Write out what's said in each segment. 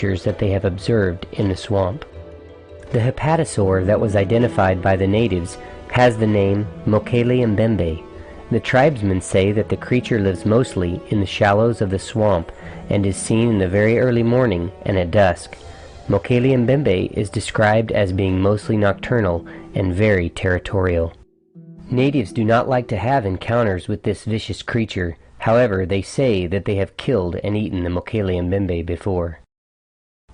creatures that they have observed in the swamp. The hepatosaur that was identified by the natives has the name Mokele Mbembe. The tribesmen say that the creature lives mostly in the shallows of the swamp and is seen in the very early morning and at dusk. Mokele Mbembe is described as being mostly nocturnal and very territorial. Natives do not like to have encounters with this vicious creature. However, they say that they have killed and eaten the Mokele Mbembe before.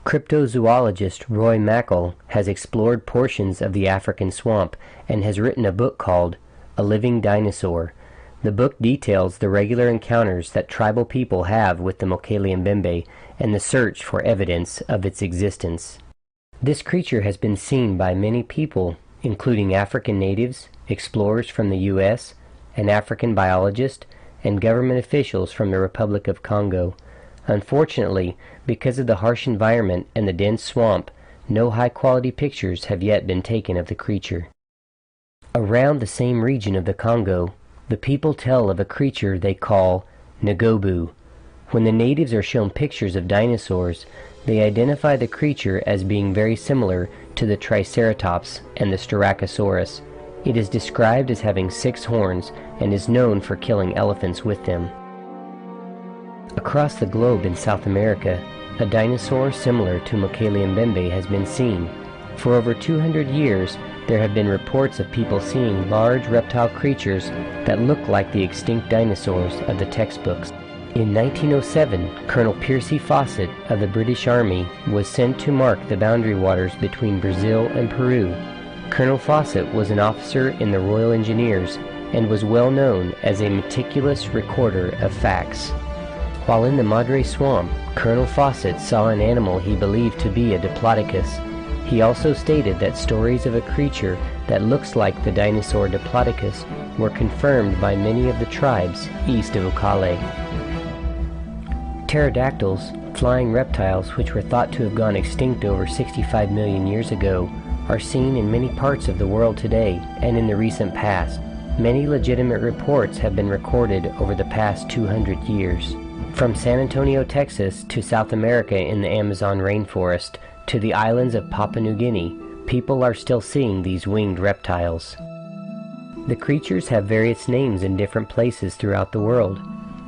Cryptozoologist Roy Mackal has explored portions of the African swamp and has written a book called A Living Dinosaur. The book details the regular encounters that tribal people have with the Mokele Mbembe and the search for evidence of its existence. This creature has been seen by many people, including African natives, explorers from the U.S., an African biologist, and government officials from the Republic of Congo. Unfortunately, because of the harsh environment and the dense swamp, no high-quality pictures have yet been taken of the creature. Around the same region of the Congo, the people tell of a creature they call Ngobu. When the natives are shown pictures of dinosaurs, they identify the creature as being very similar to the Triceratops and the Styracosaurus. It is described as having 6 horns and is known for killing elephants with them. Across the globe in South America, a dinosaur similar to Mokele Mbembe has been seen. For over 200 years, there have been reports of people seeing large reptile creatures that look like the extinct dinosaurs of the textbooks. In 1907, Colonel Percy Fawcett of the British Army was sent to mark the boundary waters between Brazil and Peru. Colonel Fawcett was an officer in the Royal Engineers and was well known as a meticulous recorder of facts. While in the Madre Swamp, Colonel Fawcett saw an animal he believed to be a Diplodocus. He also stated that stories of a creature that looks like the dinosaur Diplodocus were confirmed by many of the tribes east of Ukale. Pterodactyls, flying reptiles which were thought to have gone extinct over 65 million years ago, are seen in many parts of the world today and in the recent past. Many legitimate reports have been recorded over the past 200 years. From San Antonio, Texas to South America in the Amazon rainforest to the islands of Papua New Guinea, people are still seeing these winged reptiles. The creatures have various names in different places throughout the world.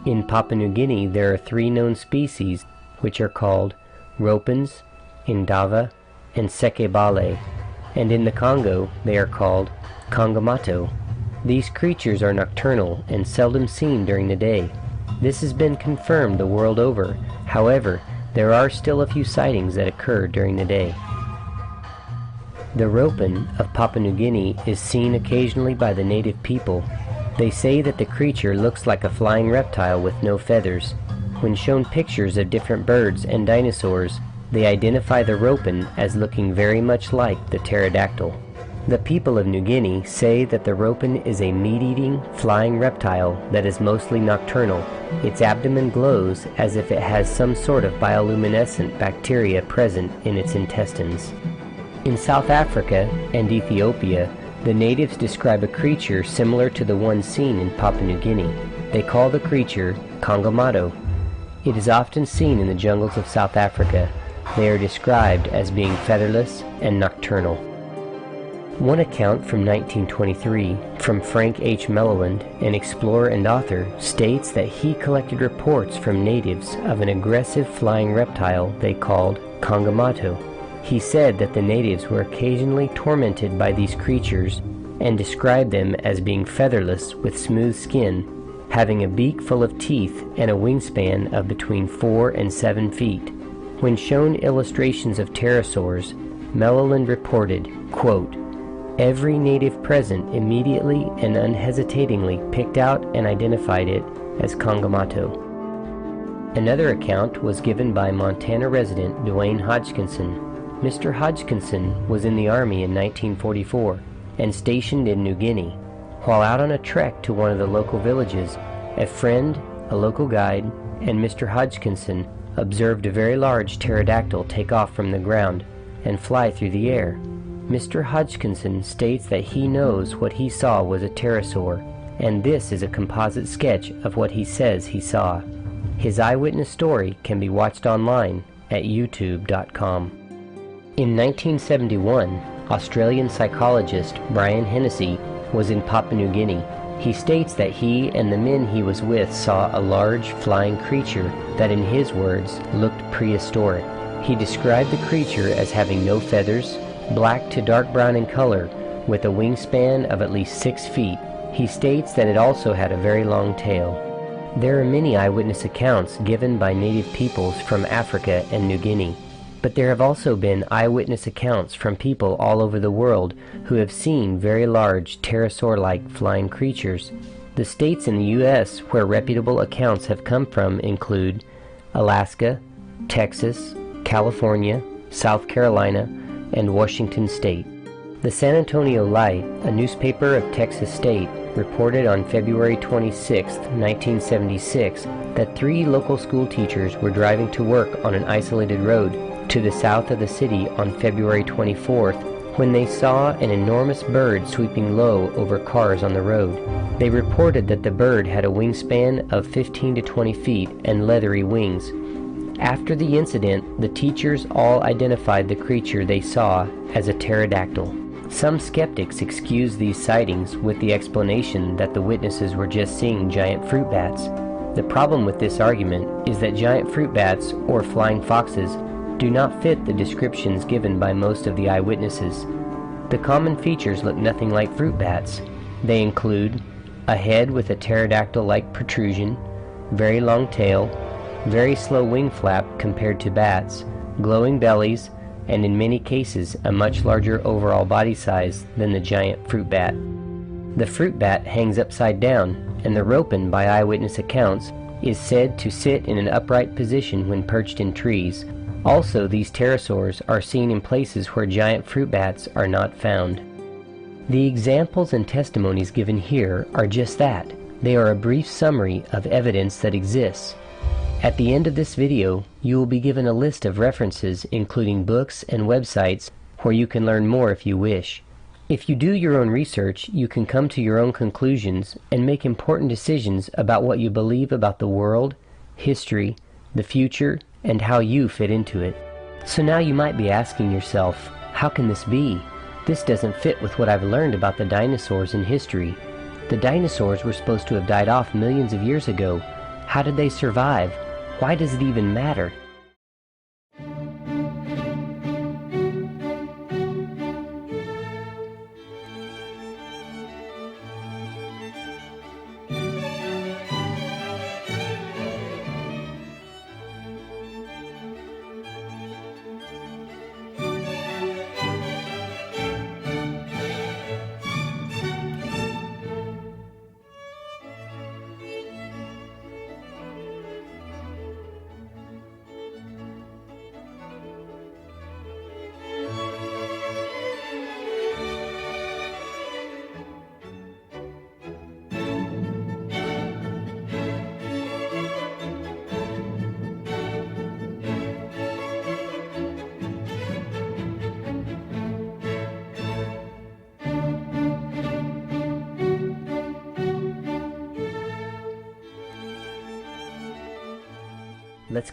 In Papua New Guinea there are 3 known species, which are called ropens, indava, and sekebale, and in the Congo they are called kongamato. These creatures are nocturnal and seldom seen during the day. This has been confirmed the world over. However, there are still a few sightings that occur during the day. The ropen of Papua New Guinea is seen occasionally by the native people. They say that the creature looks like a flying reptile with no feathers. When shown pictures of different birds and dinosaurs, they identify the ropen as looking very much like the pterodactyl. The people of New Guinea say that the ropen is a meat-eating, flying reptile that is mostly nocturnal. Its abdomen glows as if it has some sort of bioluminescent bacteria present in its intestines. In South Africa and Ethiopia, the natives describe a creature similar to the one seen in Papua New Guinea. They call the creature Kongamato. It is often seen in the jungles of South Africa. They are described as being featherless and nocturnal. One account from 1923 from Frank H. Melloland, an explorer and author, states that he collected reports from natives of an aggressive flying reptile they called Kongamato. He said that the natives were occasionally tormented by these creatures and described them as being featherless with smooth skin, having a beak full of teeth and a wingspan of between 4 and 7 feet. When shown illustrations of pterosaurs, Melloland reported, quote, "Every native present immediately and unhesitatingly picked out and identified it as Kongamato." Another account was given by Montana resident Dwayne Hodgkinson. Mr. Hodgkinson was in the Army in 1944 and stationed in New Guinea. While out on a trek to one of the local villages, a friend, a local guide, and Mr. Hodgkinson observed a very large pterodactyl take off from the ground and fly through the air. Mr. Hodgkinson states that he knows what he saw was a pterosaur, and this is a composite sketch of what he says he saw. His eyewitness story can be watched online at youtube.com. In 1971, Australian psychologist Brian Hennessy was in Papua New Guinea. He states that he and the men he was with saw a large flying creature that, in his words, looked prehistoric. He described the creature as having no feathers, black to dark brown in color, with a wingspan of at least 6 feet. He states that it also had a very long tail. There are many eyewitness accounts given by native peoples from Africa and New Guinea, but there have also been eyewitness accounts from people all over the world who have seen very large pterosaur-like flying creatures. The states in the U.S. where reputable accounts have come from include Alaska, Texas, California, South Carolina, and Washington State. The San Antonio Light, a newspaper of Texas State, reported on February 26, 1976, that 3 local school teachers were driving to work on an isolated road to the south of the city on February 24th when they saw an enormous bird sweeping low over cars on the road. They reported that the bird had a wingspan of 15 to 20 feet and leathery wings. After the incident, the teachers all identified the creature they saw as a pterodactyl. Some skeptics excuse these sightings with the explanation that the witnesses were just seeing giant fruit bats. The problem with this argument is that giant fruit bats, or flying foxes, do not fit the descriptions given by most of the eyewitnesses. The common features look nothing like fruit bats. They include a head with a pterodactyl-like protrusion, very long tail, very slow wing flap compared to bats, glowing bellies, and in many cases a much larger overall body size than the giant fruit bat. The fruit bat hangs upside down, and the ropin, by eyewitness accounts, is said to sit in an upright position when perched in trees. Also, these pterosaurs are seen in places where giant fruit bats are not found. The examples and testimonies given here are just that. They are a brief summary of evidence that exists. At the end of this video, you will be given a list of references including books and websites where you can learn more if you wish. If you do your own research, you can come to your own conclusions and make important decisions about what you believe about the world, history, the future, and how you fit into it. So now you might be asking yourself, how can this be? This doesn't fit with what I've learned about the dinosaurs in history. The dinosaurs were supposed to have died off millions of years ago. How did they survive? Why does it even matter? Let's